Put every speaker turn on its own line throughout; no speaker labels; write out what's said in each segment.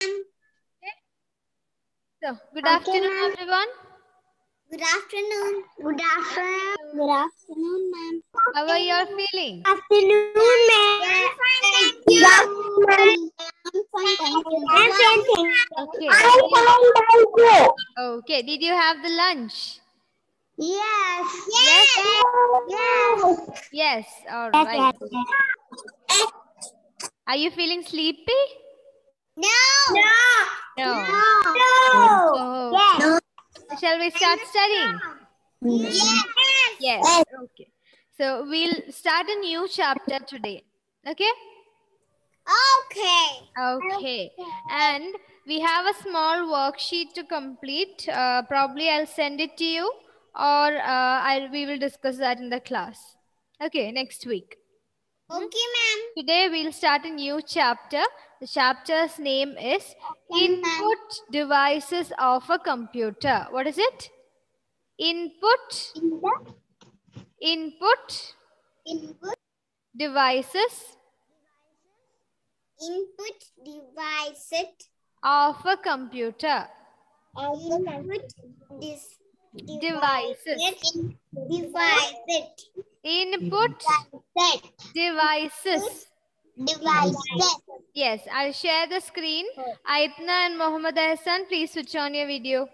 So, good afternoon,
ma'am.
everyone.
Good afternoon. Good afternoon. Good afternoon, ma'am.
How are you all feeling?
Afternoon, ma'am. Yes, fine, thank you. I'm fine, thank you. I'm fine, thank you.
Okay.
I'm fine, thank you.
Okay. Did you have the lunch?
Yes.
Yes.
Yes.
Yes. All right. Are you feeling sleepy?
No.
No.
No.
Oh, okay.
No.
Shall we start studying?
Yes.
Yes. Okay. So we'll start a new chapter today. Okay?
Okay.
Okay. And we have a small worksheet to complete. Probably I'll send it to you, or we will discuss that in the class. Okay, next week.
Okay, ma'am.
Today we'll start a new chapter. The chapter's name is Input Devices of a Computer. What is it? Input
Input
Devices
devices
of a computer.
Devices.
Input Devices. Yes, I'll share the screen. Aitna and Mohammed Ahsan, please switch on your video.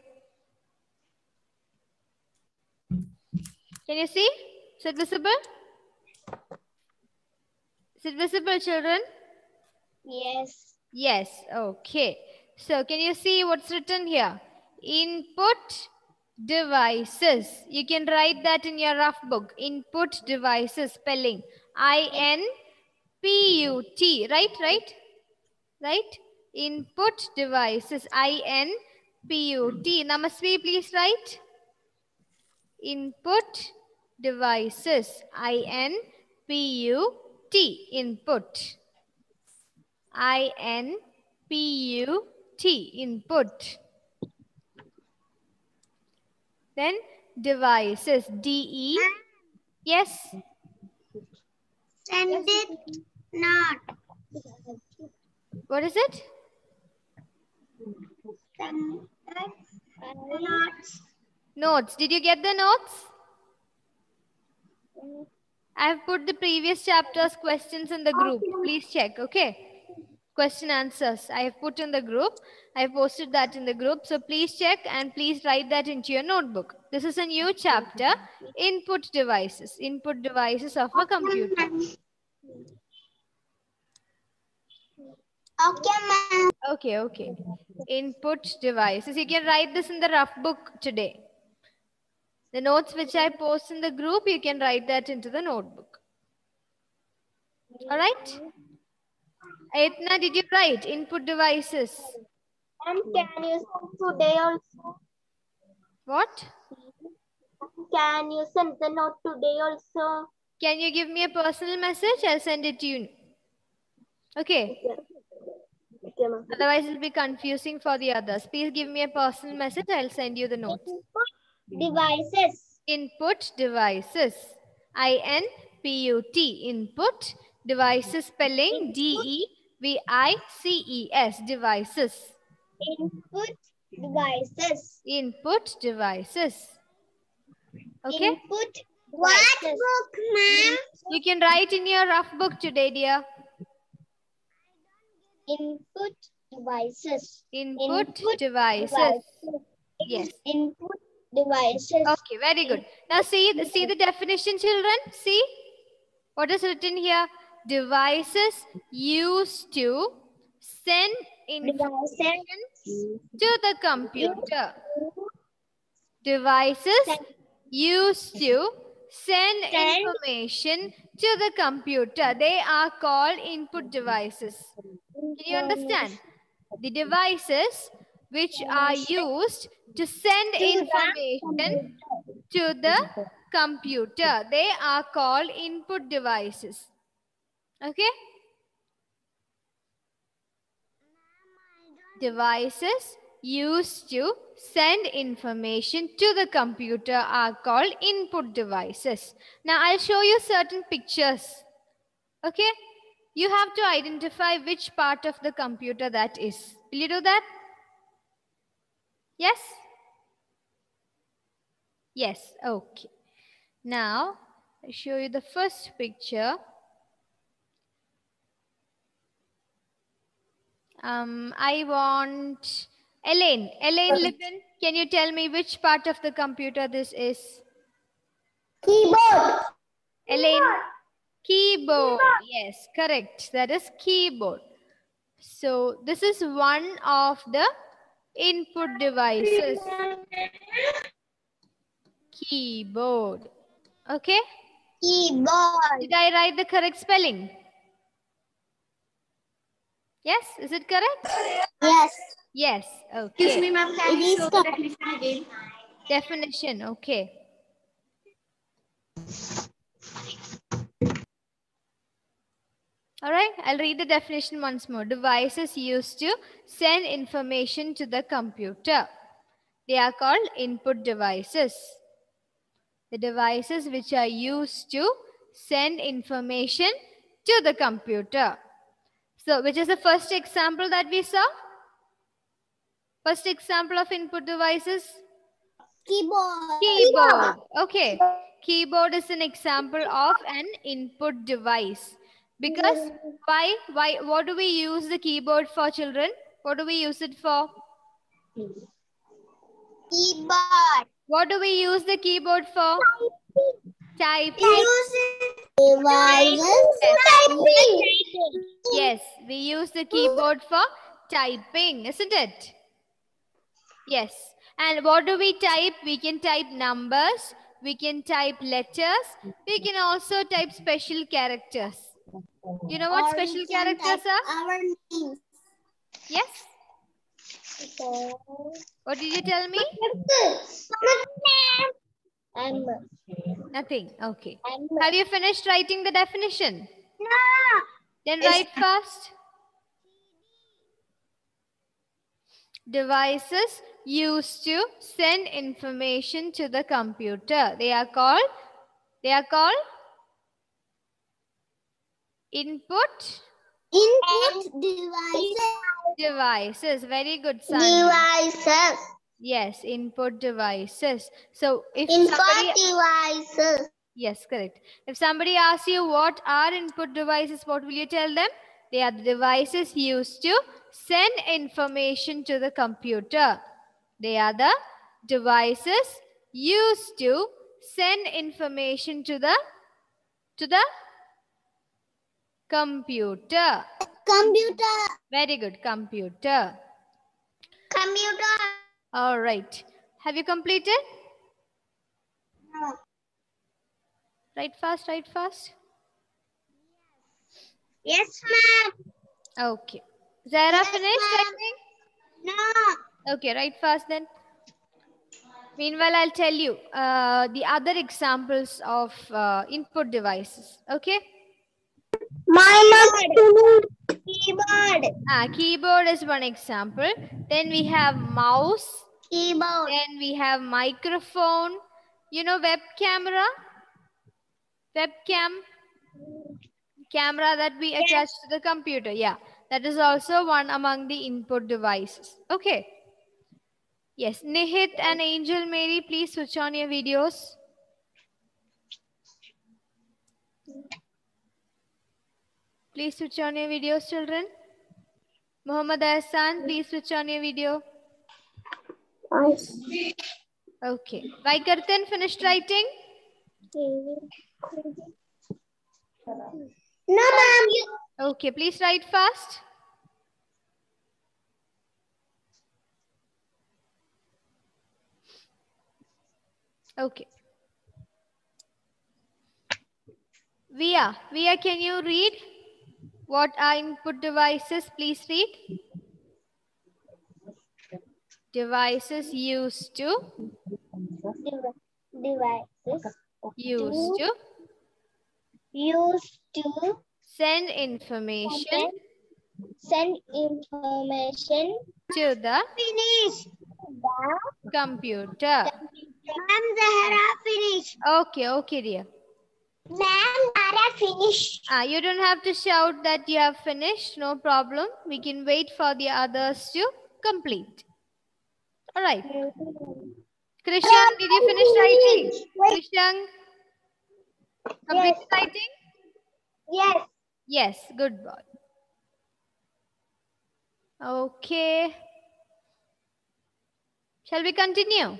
Can you see? Is it visible? Is it visible, children?
Yes.
Yes, okay. So can you see what's written here? Input devices. You can write that in your rough book. Input devices, spelling I-N-P-U-T. Right? Input devices, I-N-P-U-T. Namasvi, please write. Input devices, I-N-P-U-T. Input. I-N-P-U-T, input. Then devices, D-E. Yes.
Send it not.
What is it?
Send it not.
Notes. Did you get the notes? I have put the previous chapter's questions in the group. Please check, okay? Question answers I have put in the group. I have posted that in the group. So please check and please write that into your notebook. This is a new chapter, input devices of a computer.
Okay, ma'am.
Okay. Input devices. You can write this in the rough book today. The notes which I post in the group, you can write that into the notebook. All right? Aitna, did you write input devices?
And can you send today also?
What?
Can you send the note today also?
Can you give me a personal message? I'll send it to you. Okay.
Okay, ma'am.
Otherwise, it'll be confusing for the others. Please give me a personal message. I'll send you the notes.
Devices.
Input devices. I-N-P-U-T. Input devices spelling D-E-V-I-C-E-S. Devices.
Input devices.
Input devices. Okay?
Input what book, ma'am?
You can write in your rough book today, dear.
Input devices.
Input devices. Yes.
Input devices.
Okay, very good. Now see the definition, children. See what is written here. Devices used to send information to the computer. Devices used to send information to the computer. They are called input devices. Can you understand? The devices which are used to send information to the computer. They are called input devices. Okay? Devices used to send information to the computer are called input devices. Now I'll show you certain pictures. Okay? You have to identify which part of the computer that is. Will you do that? Yes? Yes, okay. Now, I'll show you the first picture. I want Elaine. Elaine Libin, can you tell me which part of the computer this is?
Keyboard.
Elaine, keyboard. Yes, correct. That is keyboard. So this is one of the input devices. Keyboard. Okay?
Keyboard.
Did I write the correct spelling? Yes, is it correct?
Yes.
Yes, okay.
Excuse me, ma'am. Can you show the definition again?
Definition, okay. All right, I'll read the definition once more. Devices used to send information to the computer. They are called input devices. The devices which are used to send information to the computer. So, which is the first example that we saw? First example of input devices?
Keyboard.
Keyboard. Okay. Keyboard is an example of an input device. Because why? What do we use the keyboard for, children? What do we use it for?
Keyboard.
What do we use the keyboard for? Typing.
Devices.
Yes, we use the keyboard for typing, isn't it? Yes. And what do we type? We can type numbers. We can type letters. We can also type special characters. You know what special characters are?
Our names.
Yes? What did you tell me? Nothing. Okay. Have you finished writing the definition?
No.
Then write fast. Devices used to send information to the computer. They are called input devices. Very good, son.
Devices.
Yes, input devices. So if
Devices.
yes, correct. If somebody asks you what are input devices, what will you tell them? They are the devices used to send information to the computer. They are the devices used to send information to the computer.
Computer.
Very good, computer.
Computer.
All right. Have you completed?
No.
Write fast, write fast.
Yes, ma'am.
Okay. Zara
Yes,
finished
ma'am.
writing?
No.
Okay, write fast then. Meanwhile, I'll tell you the other examples of input devices. Okay?
Keyboard.
Keyboard is one example. Then we have mouse.
Keyboard.
Then we have microphone. You know web camera? Webcam? Camera that we attach to the computer. Yeah. That is also one among the input devices. Okay. Yes. Nihit and Angel Mary, please switch on your videos. Please switch on your videos, children. Muhammad Ahsan, please switch on your video. Okay. Vaikartan, finished writing?
No, ma'am.
Okay, please write fast. Okay. Via, can you read? What are input devices? Please read. Devices used to send information to the computer.
Ma'am, Zahra finished.
Okay, dear.
Ma'am, I finished.
You don't have to shout that you have finished. No problem. We can wait for the others to complete. All right. Krishang, did you finish writing? Krishang, complete writing?
Yes.
Yes, good boy. Okay. Shall we continue?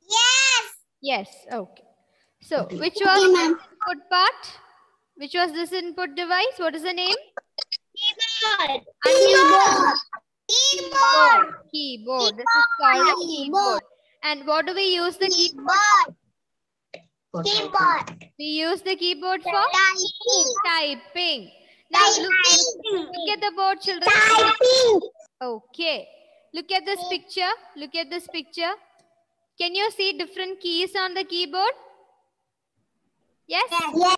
Yes.
Yes, okay. So, which was the input part? Which was this input device? What is the name?
Keyboard.
Keyboard.
Keyboard.
Keyboard. This is called a keyboard. And what do we use the keyboard?
Keyboard.
We use the keyboard for typing. Now look at the board, children.
Typing.
Okay. Look at this picture. Look at this picture. Can you see different keys on the keyboard? Yes?
Yes.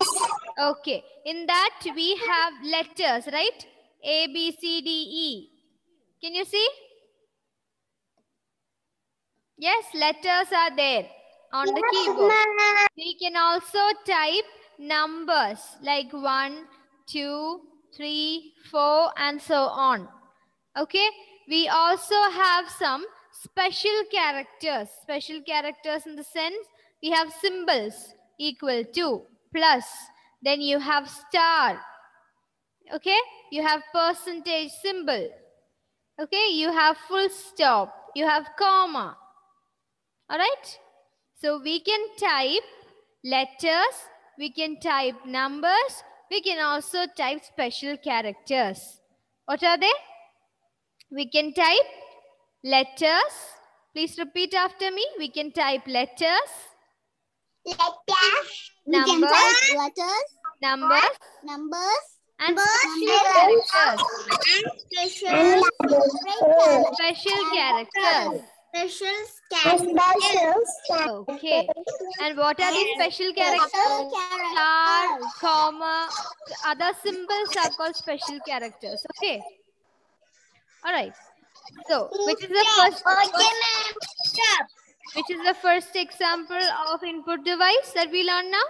Okay. In that we have letters, right? A, B, C, D, E. Can you see? Yes, letters are there on the keyboard. We can also type numbers like 1, 2, 3, 4 and so on. Okay. We also have some special characters. Special characters in the sense we have symbols equal to, plus, then you have star. Okay. You have percentage symbol. Okay. You have full stop. You have comma. All right. So we can type letters, we can type numbers, we can also type special characters. What are they? We can type letters. Please repeat after me. We can type letters.
Letters.
Numbers.
Letters.
Numbers.
Numbers.
And special characters.
Special
Special characters. Okay. And what are these special characters? Star, comma, other symbols are called special characters. Okay. All right. So, which is the first example of input device that we learn now?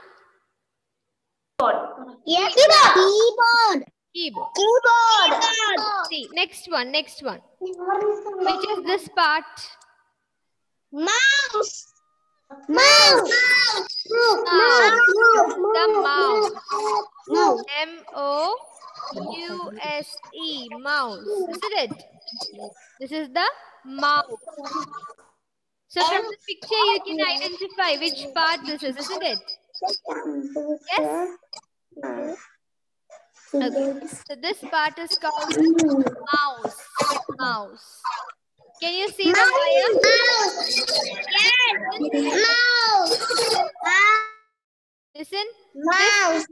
Yes.
Keyboard.
Keyboard.
See, next one. Which is this part?
Mouse.
The mouse. M-O-U-S-E, mouse. Isn't it? This is the mouse. So from the picture you can identify which part this is, isn't it? Yes? Okay. So this part is called mouse. Mouse. Can you see the wire? Listen.
Mouse.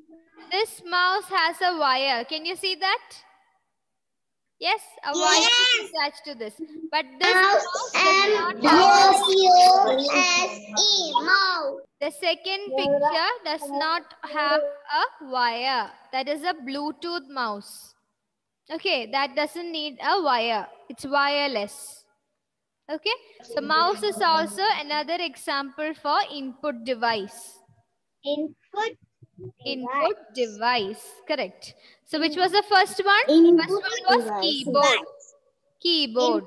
This mouse has a wire. Can you see that? Yes, a wire is attached to this. But this mouse does not have
Mouse.
the second picture does not have a wire. That is a Bluetooth mouse. Okay, that doesn't need a wire. It's wireless. Okay, so mouse is also another example for input device.
Input
device, correct. So which was the first one? First one was keyboard. Keyboard.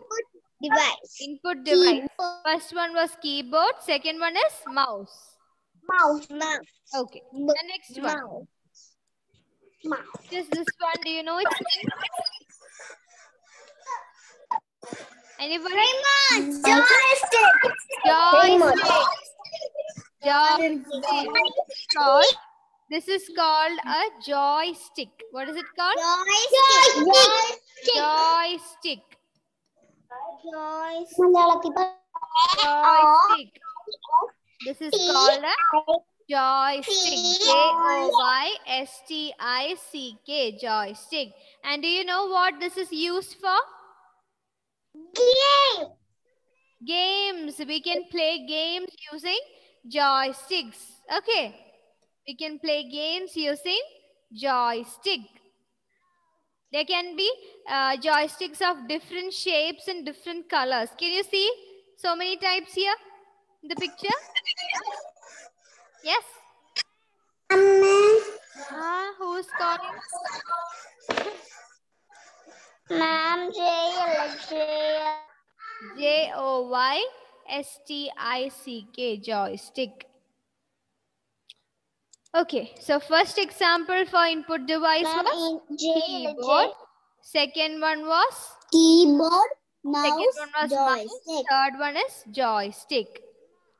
Input device. First one was keyboard. Second one is mouse.
Mouse.
Okay. The next one. Just this one. Do you know its name? Anybody?
Joystick.
This is called a joystick. What is it called? Joystick. This is called a joystick. Joystick. Joystick. And do you know what this is used for? Games. We can play games using joysticks. Okay. We can play games using joystick. There can be joysticks of different shapes and different colors. Can you see so many types here in the picture? Yes. Who's calling?
Ma'am,
Joystick. Joystick. Okay, so first example for input device was keyboard. Second one was
keyboard, mouse,
second one was mouse.
joystick.
Third one is joystick.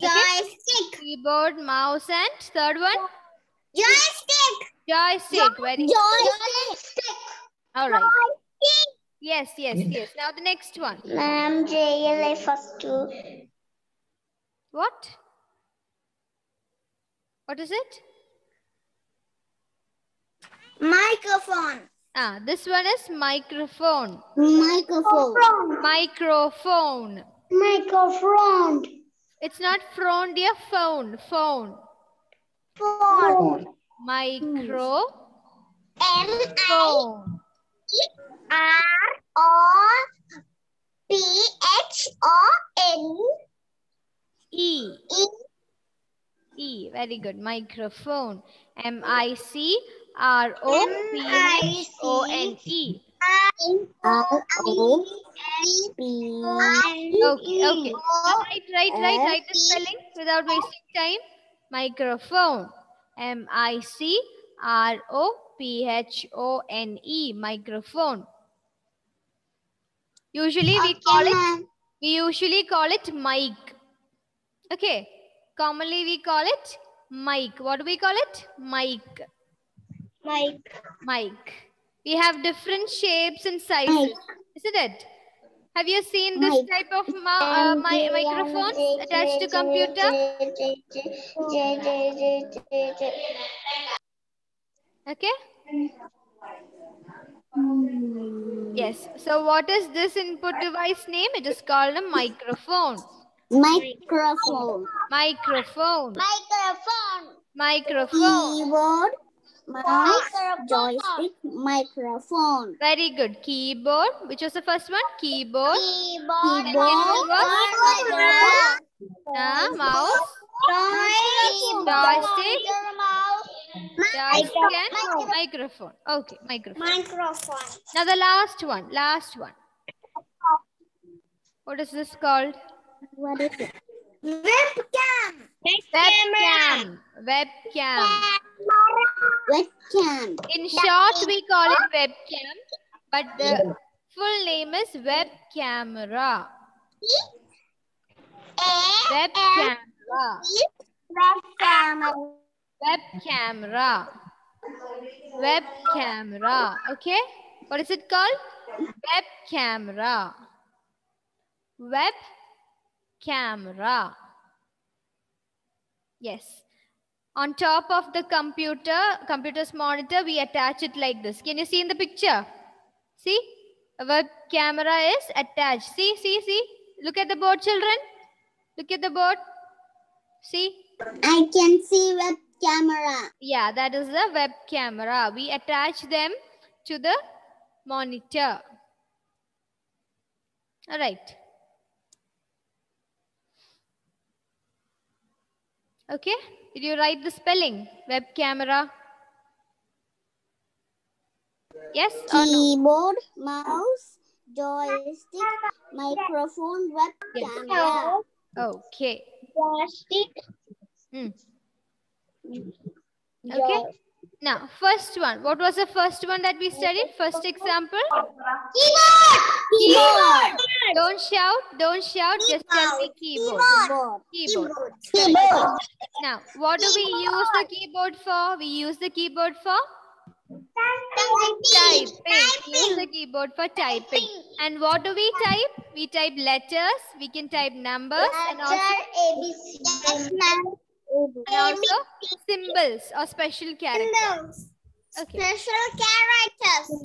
Okay?
Joystick.
Keyboard, mouse, and third one
Joystick.
joystick. Very good.
Joystick.
All right. Yes. Now the next one.
Ma'am, JLA first two.
What? What is it?
Microphone.
This one is microphone.
Microphone.
Microphone.
Microphone.
It's not phone, dear. Phone.
Phone.
Micro.
M-I-R-O-P-H-O-N-E.
Very good. Microphone. M-I-C-R-O-P-H-O-N-E. Okay. Write the spelling without wasting time. Microphone. M-I-C-R-O-P-H-O-N-E. Microphone. Usually we usually call it mic. Okay. Commonly we call it mic. What do we call it? Mic. We have different shapes and sizes, isn't it? Have you seen this type of microphones attached to computer? Okay. Yes. So what is this input device name? It is called a microphone. Microphone.
Keyboard, mouse, joystick, microphone.
Very good. Keyboard. Which was the first one? Keyboard.
Keyboard.
Mouse. Joystick. Joystick and microphone. Okay, microphone. Now the last one. What is this called?
What is it? Webcam.
In short, we call it webcam, but the full name is web camera. Web camera. Okay. What is it called? Web camera. Yes. On top of the computer's monitor, we attach it like this. Can you see in the picture? See? A web camera is attached. See. Look at the board, children. Look at the board. See?
I can see web camera.
Yeah, that is the web camera. We attach them to the monitor. All right. Okay. Did you write the spelling? Web camera. Yes or no?
Keyboard, mouse, joystick, microphone, web camera.
Okay.
Joystick.
Okay. Now, first one. What was the first one that we studied? First example?
Keyboard.
Don't shout. Just tell me keyboard. Keyboard. Now, what do we use the keyboard for? We use the keyboard for typing. We use the keyboard for typing. And what do we type? We type letters. We can type numbers and also symbols or special characters. Okay.
Special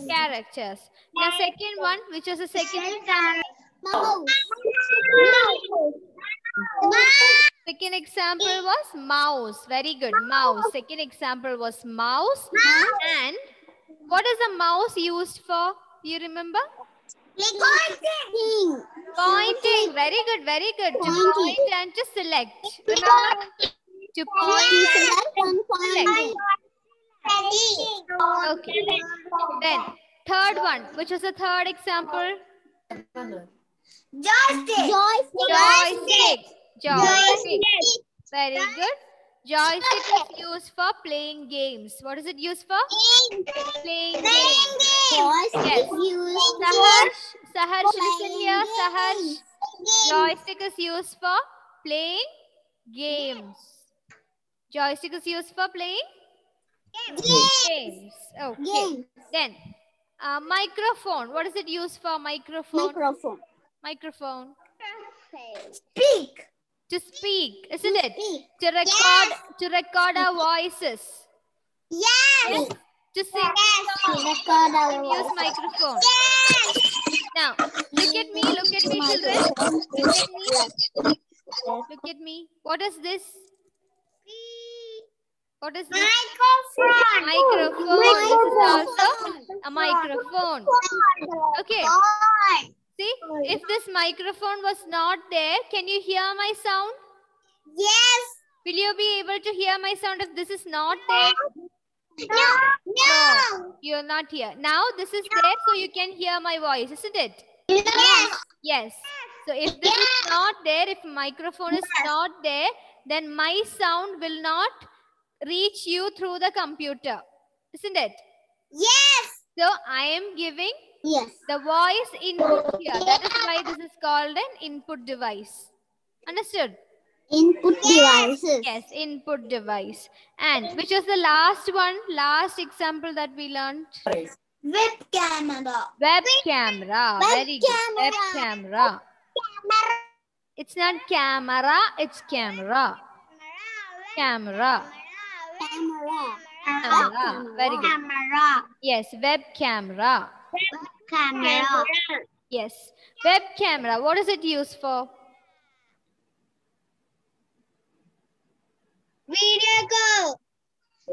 Characters. Now, second one, which was the second example?
Mouse.
Second example was mouse. Very good. Mouse. Second example was mouse. And what is a mouse used for? Do you remember? Pointing. Very good. To point and to select. Remember? To point and select. Okay. Then third one. Which is the third example? Joystick. Joystick. Very good. Joystick is used for playing games. What is it used for? Playing games. Yes. Saharsh, listen here. Saharsh. Joystick is used for playing games. Joystick is used for playing games. Okay. Then, microphone. What is it used for? Microphone. Microphone.
Speak.
To speak, isn't it? To record our voices.
Yes.
To sing songs. Use microphone. Now, look at me, children. Look at me. What is this? What is this? Microphone. This is also a microphone. Okay. See, if this microphone was not there, can you hear my sound?
Yes.
Will you be able to hear my sound if this is not there?
No.
You're not here. Now this is there, so you can hear my voice, isn't it? Yes. So if this is not there, if microphone is not there, then my sound will not reach you through the computer, isn't it?
Yes.
So I am giving the voice input here. That is why this is called an input device. Understood?
Input devices.
Yes, input device. And which is the last one, last example that we learned?
Web camera.
Web camera. Very good. Web camera. It's not camera, it's camera. Camera. Very good. Yes, web camera. Yes. Web camera. What is it used for?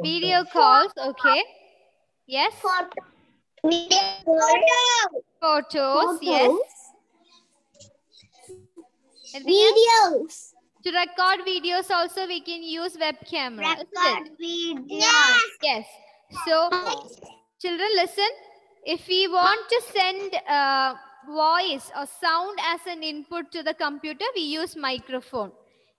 Video calls. Okay. Yes. Photos. Yes.
Videos.
To record videos also we can use web camera. Yes. So children, listen. If we want to send voice or sound as an input to the computer, we use microphone.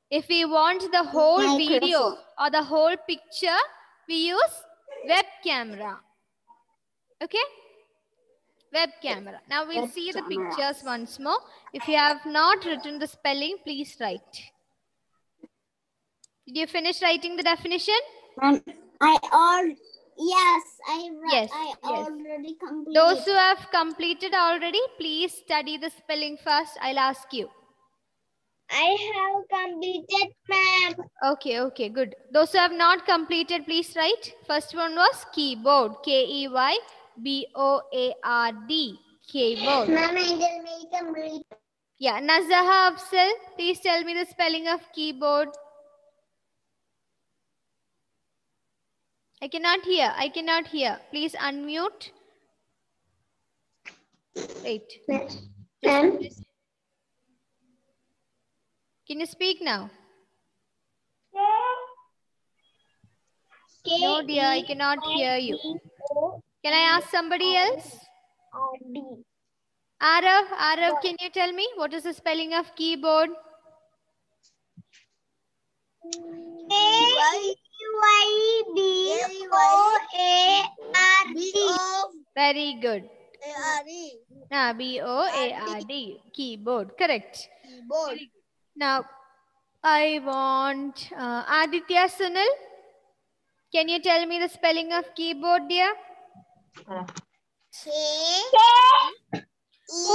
If we want the whole video or the whole picture, we use web camera. Okay? Web camera. Now we'll see the pictures once more. If you have not written the spelling, please write. Did you finish writing the definition?
Yes, I already completed.
Those who have completed already, please study the spelling first. I'll ask you.
I have completed, ma'am.
Okay, good. Those who have not completed, please write. First one was keyboard. K-E-Y-B-O-A-R-D. Keyboard.
Ma'am, I will make a complete.
Yeah, Nazaha Afzal, please tell me the spelling of keyboard. I cannot hear. Please unmute. Wait.
Ma'am.
Can you speak now? No, dear, I cannot hear you. Can I ask somebody else? Arav, can you tell me what is the spelling of keyboard?
K-E-Y-B-O-A-R-D.
Very good. B-O-A-R-D. Keyboard. Correct.
Keyboard.
Now, I want Aditya Sunil. Can you tell me the spelling of keyboard, dear? Who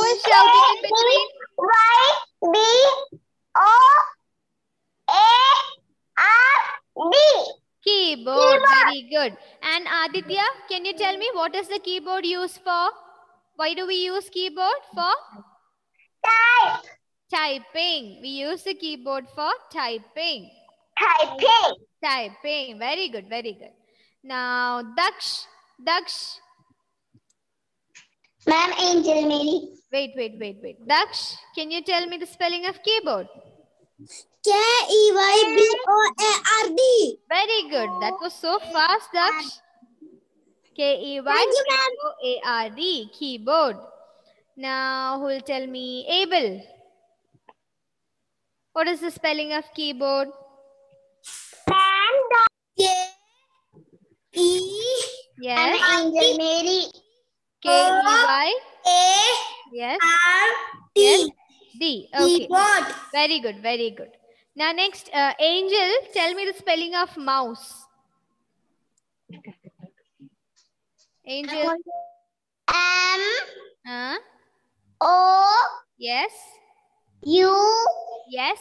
is shouting in between?
Y-B-O-A-R-D.
Keyboard. Very good. And Aditya, can you tell me what is the keyboard used for? Why do we use keyboard for? Typing. We use the keyboard for typing. Typing. Very good. Now, Daksh.
Ma'am, Angel Mary.
Wait. Daksh, can you tell me the spelling of keyboard?
K-E-Y-B-O-A-R-D.
Very good. That was so fast, Daksh. K-E-Y-B-O-A-R-D, keyboard. Now, who will tell me? Abel. What is the spelling of keyboard? Yes. K-E-Y. Yes. Yes. D. Okay. Very good. Very good. Now next, Angel, tell me the spelling of mouse. Angel. Yes. Yes.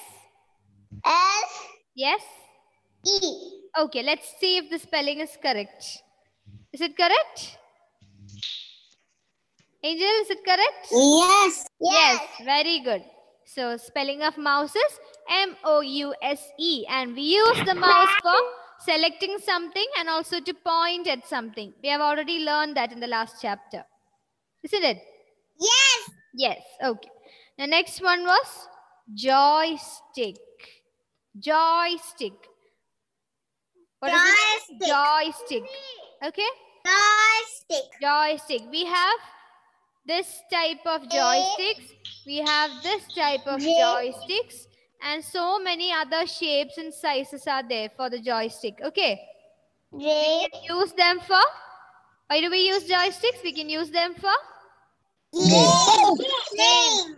Yes. Okay, let's see if the spelling is correct. Is it correct? Angel, is it correct? Yes, very good. So, spelling of mouse is M-O-U-S-E, and we use the mouse for selecting something and also to point at something. We have already learned that in the last chapter. Isn't it? Yes, okay. The next one was joystick. Joystick. What is it? Joystick. Okay? Joystick. We have this type of joysticks. We have this type of joysticks. And so many other shapes and sizes are there for the joystick. Okay? We can use them for... Why do we use joysticks? We can use them for... Games.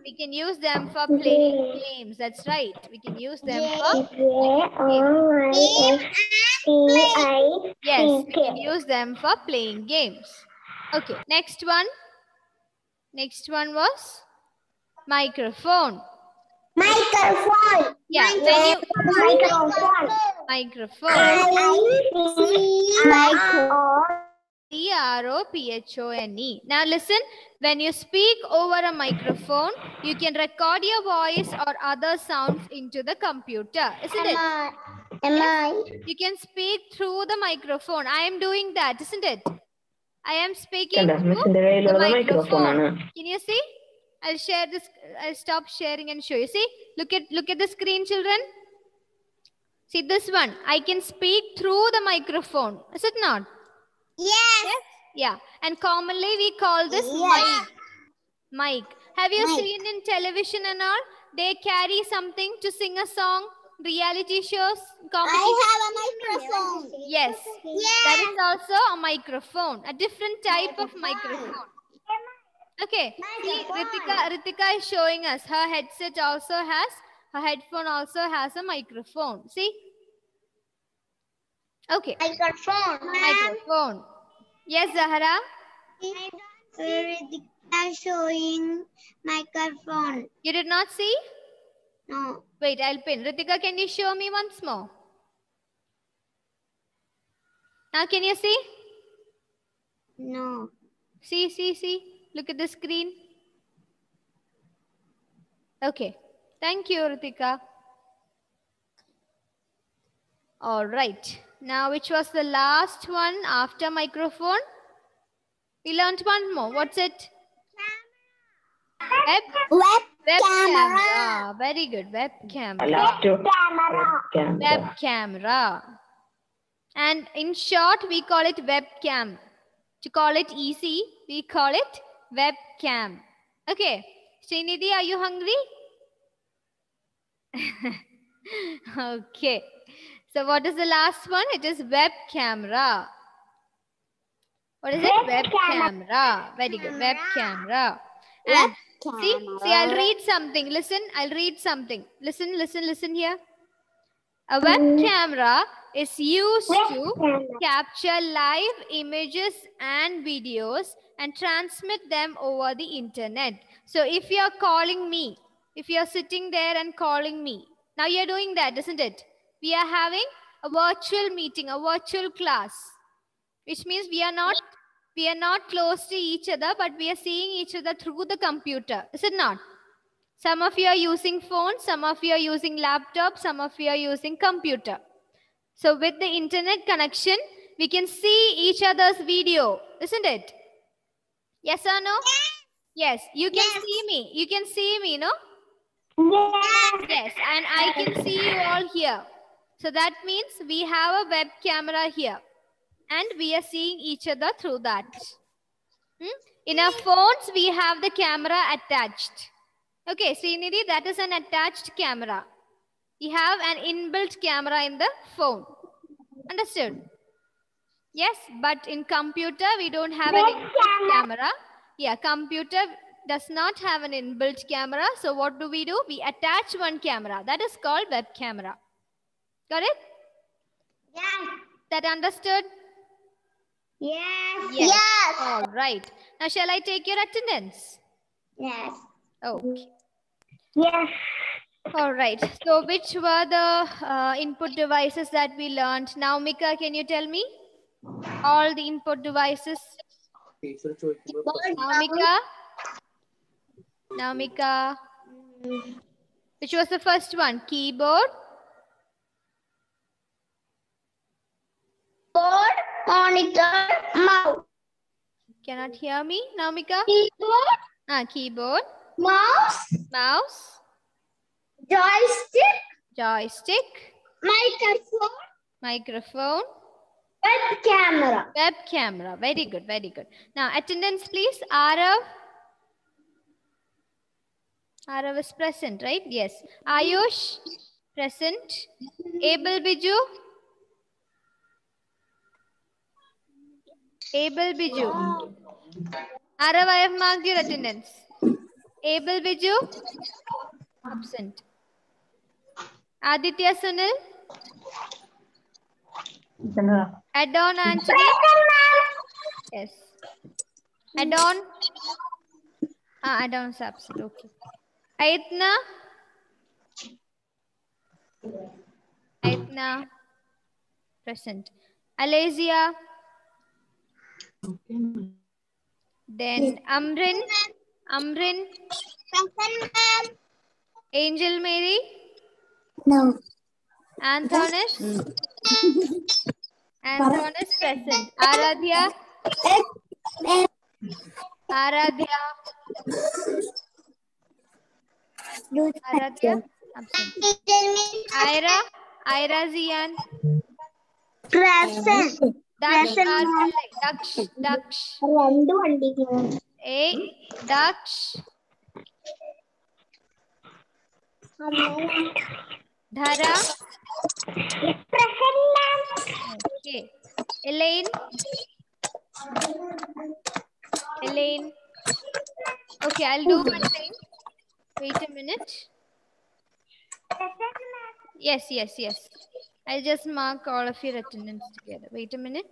We can use them for playing games. That's right. We can use them for... Yes, we can use them for playing games. Okay, next one. Next one was microphone. Yeah, when you... Microphone. C-R-O-P-H-O-N-E. Now listen, when you speak over a microphone, you can record your voice or other sounds into the computer, isn't it? You can speak through the microphone. I am doing that, isn't it? I am speaking through the microphone. Can you see? I'll share this. I'll stop sharing and show you. See? Look at the screen, children. See this one. I can speak through the microphone. Is it not? Yes. Yeah. And commonly we call this mic. Have you seen in television and all? They carry something to sing a song. Reality shows.
I have a microphone.
Yes. That is also a microphone. A different type of microphone. Okay. See, Ritika is showing us. Her headset also has. Her headphone also has a microphone. See? Okay. Microphone. Yes, Zahara?
Ritika showing microphone.
You did not see?
No.
Wait, I'll pin. Ritika, can you show me once more? Now, can you see?
No.
See. Look at the screen. Okay. Thank you, Ritika. All right. Now, which was the last one after microphone? We learned one more. What's it?
Web
camera. Very good. Web camera. Web camera. And in short, we call it webcam. To call it easy, we call it webcam. Okay. Srinidhi, are you hungry? Okay. So what is the last one? It is web camera. What is it? Web camera. Very good. Web camera. And see, I'll read something. Listen, I'll read something. Listen here. A web camera is used to capture live images and videos and transmit them over the internet. So if you're calling me, if you're sitting there and calling me, now you're doing that, isn't it? We are having a virtual meeting, a virtual class, which means we are not close to each other, but we are seeing each other through the computer. Is it not? Some of you are using phones, some of you are using laptops, some of you are using computer. So with the internet connection, we can see each other's video, isn't it? Yes or no? Yes. You can see me. You can see me, no? Yes. And I can see you all here. So that means we have a web camera here. and we are seeing each other through that. In our phones, we have the camera attached. Okay, Srinidhi, that is an attached camera. We have an inbuilt camera in the phone. Understood? Yes, but in computer, we don't have an inbuilt camera. Yeah, computer does not have an inbuilt camera. So what do? We attach one camera. That is called web camera. Got it?
Yes.
That understood?
Yes.
Yes.
Yes.
All right. Now, shall I take your attendance?
Yes.
Okay.
Yes.
All right. So which were the input devices that we learned? Now, Mika, can you tell me all the input devices? Now, Mika. Which was the first one? Keyboard.
Board, monitor, mouse.
Cannot hear me, Naumika?
Keyboard.
Keyboard.
Mouse.
Mouse.
Joystick.
Joystick.
Microphone.
Microphone.
Web camera.
Web camera. Very good, very good. Now, attendance, please. Arav. Arav is present, right? Yes. Ayush, present. Abel Biju. Abel Biju. Arav, I have marked your attendance. Abel Biju. Absent. Aditya Sunil. Adon Anthony. Yes. Adon. Adon's absent. Okay. Aitna. Aitna. Present. Alazia. Then Amrin. Amrin.
Present, ma'am.
Angel Mary.
No.
Antonis. Antonis present. Aradhya. Aradhya. Aradhya. Absent. Ira. Ira Zian.
Present.
Daksh.
Present.
Daksh. Daksh. Daksh. Dhara.
Present, ma'am.
Okay. Elaine. Elaine. Okay, I'll do one thing. Wait a minute. Yes, yes, yes. I'll just mark all of your attendance together. Wait a minute.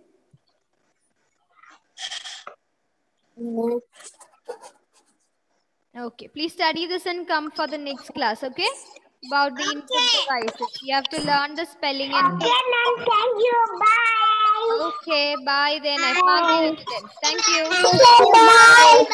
Okay, please study this and come for the next class, okay? About the input devices. You have to learn the spelling and...
Okay, ma'am. Thank you. Bye.
Okay, bye then. I've marked your attendance. Thank you.
Bye.